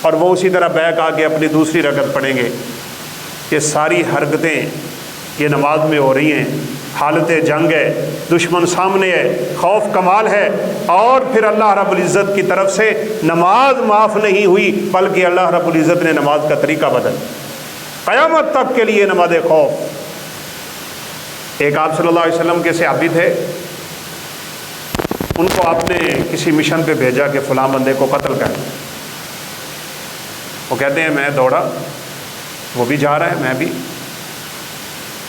اور وہ اسی طرح بیک آ کے اپنی دوسری رکعت پڑھیں گے۔ یہ ساری حرکتیں یہ نماز میں ہو رہی ہیں، حالت جنگ ہے، دشمن سامنے ہے، خوف کمال ہے، اور پھر اللہ رب العزت کی طرف سے نماز معاف نہیں ہوئی بلکہ اللہ رب العزت نے نماز کا طریقہ بدل، قیامت تک کے لیے نماز خوف۔ ایک آپ صلی اللہ علیہ وسلم کے صحابی تھے، ان کو آپ نے کسی مشن پہ بھیجا کہ فلاں بندے کو قتل کر، وہ کہتے ہیں میں دوڑا، وہ بھی جا رہا ہے میں بھی،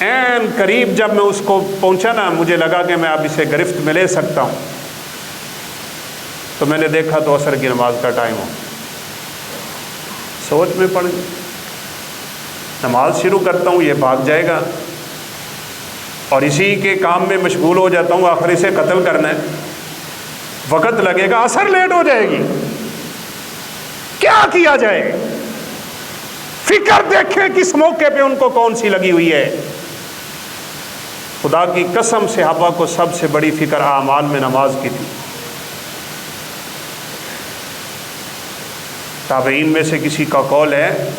این قریب جب میں اس کو پہنچا نا مجھے لگا کہ میں اب اسے گرفت میں لے سکتا ہوں، تو میں نے دیکھا تو عصر کی نماز کا ٹائم ہو، سوچ میں پڑ گئی، نماز شروع کرتا ہوں یہ بھاگ جائے گا اور اسی کے کام میں مشغول ہو جاتا ہوں، آخر اسے قتل کرنا ہے، وقت لگے گا، عصر لیٹ ہو جائے گی، کیا کیا جائے؟ فکر دیکھیں کس موقع پہ ان کو کون سی لگی ہوئی ہے۔ خدا کی قسم صحابہ کو سب سے بڑی فکر اعمال میں نماز کی تھی۔ تابعین میں سے کسی کا قول ہے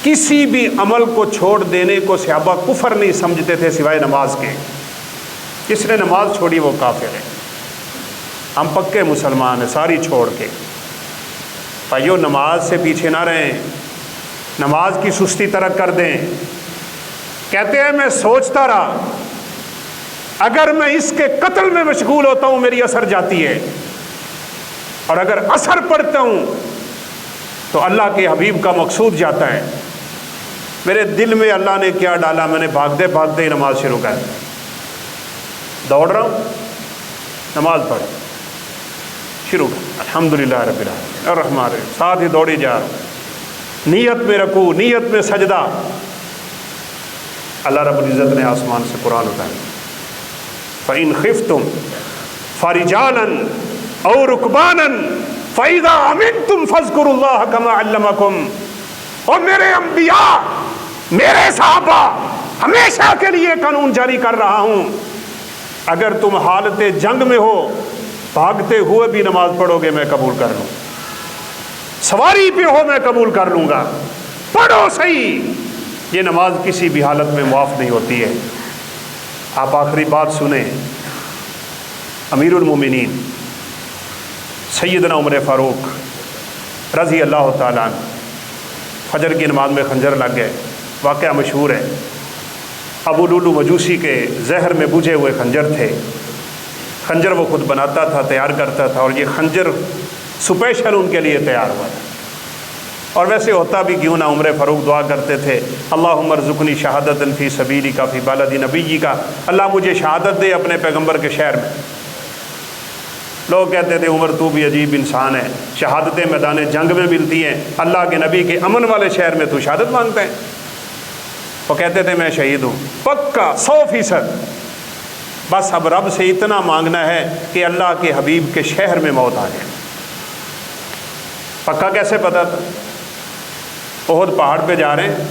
کسی بھی عمل کو چھوڑ دینے کو صحابہ کفر نہیں سمجھتے تھے سوائے نماز کے، جس نے نماز چھوڑی وہ کافر ہے۔ ہم پکے مسلمان ہیں ساری چھوڑ کے۔ بھائیو نماز سے پیچھے نہ رہیں، نماز کی سستی ترک کر دیں۔ کہتے ہیں میں سوچتا رہا اگر میں اس کے قتل میں مشغول ہوتا ہوں میری اثر جاتی ہے، اور اگر اثر پڑتا ہوں تو اللہ کے حبیب کا مقصود جاتا ہے۔ میرے دل میں اللہ نے کیا ڈالا، میں نے بھاگتے بھاگتے ہی نماز شروع کر دی، دوڑ رہا ہوں نماز پڑھ شروع کر، الحمدللہ رب العالمین الرحمن الرحیم، ساتھ ہی دوڑی جا رہا ہوں، نیت میں رکوع، نیت میں سجدہ۔ اللہ رب العزت نے آسمان سے قرآن اتارا، فَإِنْ خِفْتُمْ فَرِجَالًا أَوْ رُكْبَانًا فَإِذَا أَمِنْتُمْ فَاذْكُرُوا اللَّهَ كَمَا عَلَّمَكُمْ۔ اور میرے انبیاء، میرے صحابہ، ہمیشہ کے لیے قانون جاری کر رہا ہوں، اگر تم حالت جنگ میں ہو، بھاگتے ہوئے بھی نماز پڑھو گے میں قبول کر لوں، سواری پہ ہو میں قبول کر لوں گا، پڑھو صحیح۔ یہ نماز کسی بھی حالت میں معاف نہیں ہوتی ہے۔ آپ آخری بات سنیں، امیر المومنین سیدنا عمر فاروق رضی اللہ تعالیٰ عنہ فجر کی نماز میں خنجر لگ گئے، واقعہ مشہور ہے۔ ابو لولو مجوسی کے زہر میں بجھے ہوئے خنجر تھے، خنجر وہ خود بناتا تھا، تیار کرتا تھا، اور یہ خنجر سپیشل ان کے لیے تیار ہوا تھا۔ اور ویسے ہوتا بھی کیوں نہ، عمر فاروق دعا کرتے تھے اللہم ارزقنی شہادت فی سبیلک فی بلد نبیک، اللہ مجھے شہادت دے اپنے پیغمبر کے شہر میں۔ لوگ کہتے تھے عمر تو بھی عجیب انسان ہے، شہادتیں میدان جنگ میں ملتی ہیں، اللہ کے نبی کے امن والے شہر میں تو شہادت مانگتے ہیں۔ وہ کہتے تھے میں شہید ہوں، پکا 100%، بس اب رب سے اتنا مانگنا ہے کہ اللہ کے حبیب کے شہر میں موت آ جائے۔ پکا کیسے پتا تھا؟ احد پہاڑ پہ جا رہے ہیں،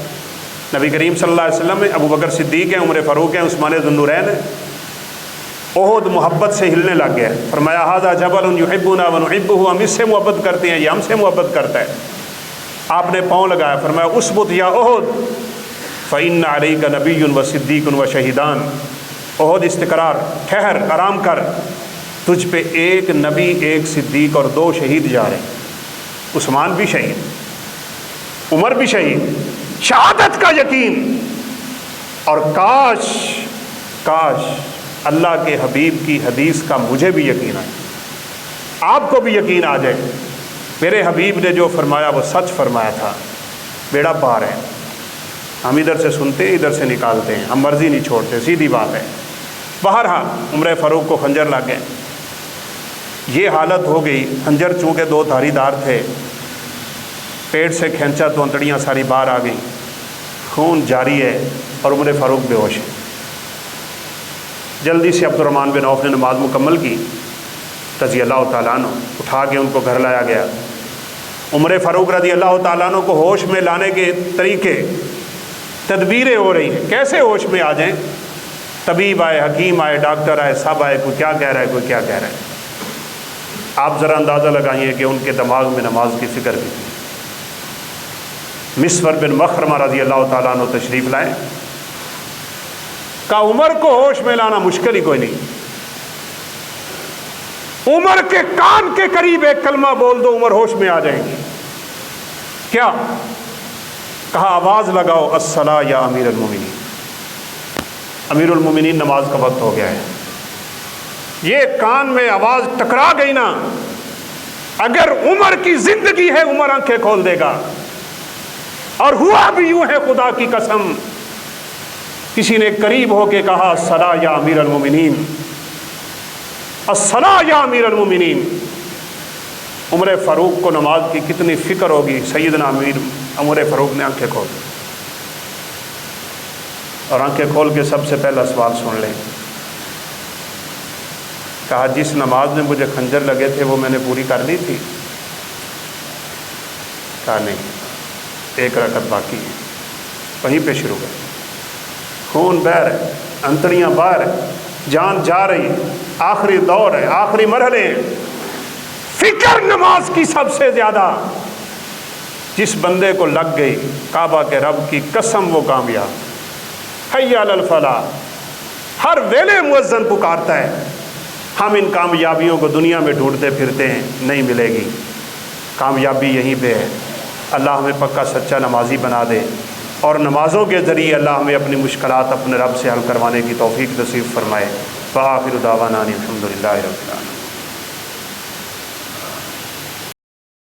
نبی کریم صلی اللہ علیہ وسلم ہیں، ابو بکر صدیق ہیں، عمر فاروق ہیں، عثمان ذو النورین ہیں۔ احد محبت سے ہلنے لگ گیا، فرمایا ھذا جبل یحبنا ونحبہ، ہم اس سے محبت کرتے ہیں، یہ ہم سے محبت کرتا ہے۔ آپ نے پاؤں لگایا، فرمایا اسبت یا احد فإن علیک نبی وصدیق وشہیدان، احد استقرار، ٹھہر، آرام کر، تجھ پہ ایک نبی، ایک صدیق اور 2 شہید جا رہے ہیں۔ عثمان بھی شہید، عمر بھی شہید، شہادت کا یقین۔ اور کاش اللہ کے حبیب کی حدیث کا مجھے بھی یقین آئے، آپ کو بھی یقین آ جائے، میرے حبیب نے جو فرمایا وہ سچ فرمایا تھا، بیڑا پار ہے۔ ہم ادھر سے سنتے ہیں، ادھر سے نکالتے ہیں، ہم مرضی نہیں چھوڑتے، سیدھی بات ہے۔ بہرحال عمر فاروق کو خنجر لگ گئے، یہ حالت ہو گئی۔ خنجر چونکہ 2 دھاری دار تھے، پیٹ سے کھینچا تو انتڑیاں ساری باہر آ گئیں، خون جاری ہے، اور عمر فاروق بے ہوش ہے۔ جلدی سے عبد الرحمن بن عوف نے نماز مکمل کی، رضی اللہ تعالیٰ عنہ، اٹھا کے ان کو گھر لایا گیا۔ عمر فاروق رضی اللہ تعالیٰ عنہ کو ہوش میں لانے کے طریقے، تدبیریں ہو رہی ہیں، کیسے ہوش میں آ جائیں؟ طبیب آئے، حکیم آئے، ڈاکٹر آئے، سب آئے، کوئی کیا کہہ رہا ہے، کوئی کیا کہہ رہا ہے۔ آپ ذرا اندازہ لگائیے کہ ان کے دماغ میں نماز کی فکر بھی تھی۔ مسور بن مخرمہ رضی اللہ تعالیٰ عنہ تشریف لائے، کہا عمر کو ہوش میں لانا مشکل ہی کوئی نہیں، عمر کے کان کے قریب ایک کلمہ بول دو، عمر ہوش میں آ جائیں گے۔ کیا کہا؟ آواز لگاؤ الصلاۃ یا امیر المومنین، امیر المومنین نماز کا وقت ہو گیا ہے۔ یہ کان میں آواز ٹکرا گئی نا، اگر عمر کی زندگی ہے عمر آنکھیں کھول دے گا۔ اور ہوا بھی یوں ہے، خدا کی قسم، کسی نے قریب ہو کے کہا الصلاۃ یا امیر المومنین، الصلاۃ یا امیر المومنین۔ عمر فاروق کو نماز کی کتنی فکر ہوگی، سیدنا عمر فاروق نے آنکھیں کھول، اور آنکھیں کھول کے سب سے پہلا سوال سن لیں۔ کہا جس نماز میں مجھے خنجر لگے تھے وہ میں نے پوری کر لی تھی؟ کہا نہیں، 1 رکعت باقی ہے۔ وہیں پہ شروع ہے، خون بہہ رہا ہے، انتڑیاں باہر ہے، جان جا رہی ہے، آخری دور ہے، آخری مرحلے ہیں۔ فکر نماز کی سب سے زیادہ جس بندے کو لگ گئی، کعبہ کے رب کی قسم وہ کامیاب۔ حی علی الفلاح، ہر ویلے مؤذن پکارتا ہے۔ ہم ان کامیابیوں کو دنیا میں ڈھونڈتے پھرتے ہیں، نہیں ملے گی، کامیابی یہیں پہ ہے۔ اللہ ہمیں پکا سچا نمازی بنا دے، اور نمازوں کے ذریعے اللہ ہمیں اپنی مشکلات اپنے رب سے حل کروانے کی توفیق نصیب فرمائے۔ وآخر دعوانا الحمدللہ رب العالمین۔